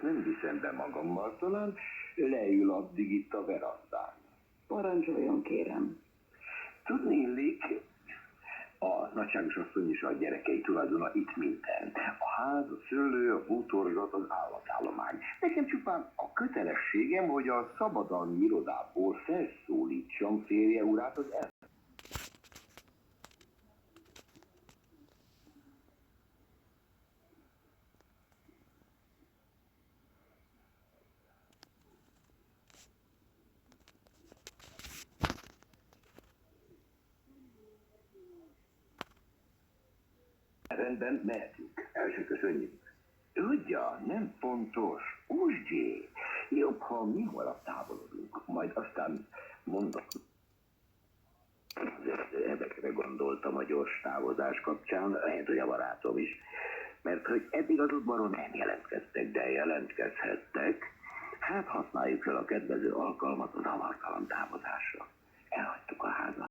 Viszont nem viszem be magammal, talán leül addig itt a verandán. Parancsoljon, kérem. Tudni illik, a nagyságos asszony és a gyerekei tulajdona itt minden. A ház, a szőlő, a bútorzat, az állatállomány. Nekem csupán a kötelességem, hogy a szabadalmi irodából felszólítsam férje urát az el. Rendben, mehetünk. El se köszönjük. Tudja, nem fontos. Úsgyé. Jobb, ha mi holnap távolodunk. Majd aztán mondok. Ezekre gondoltam a gyors távozás kapcsán, lehet, hogy a barátom is. Mert hogy eddig az udvaron nem jelentkeztek, de jelentkezhettek. Hát használjuk fel a kedvező alkalmat az avartalan távozásra. Elhagytuk a házat.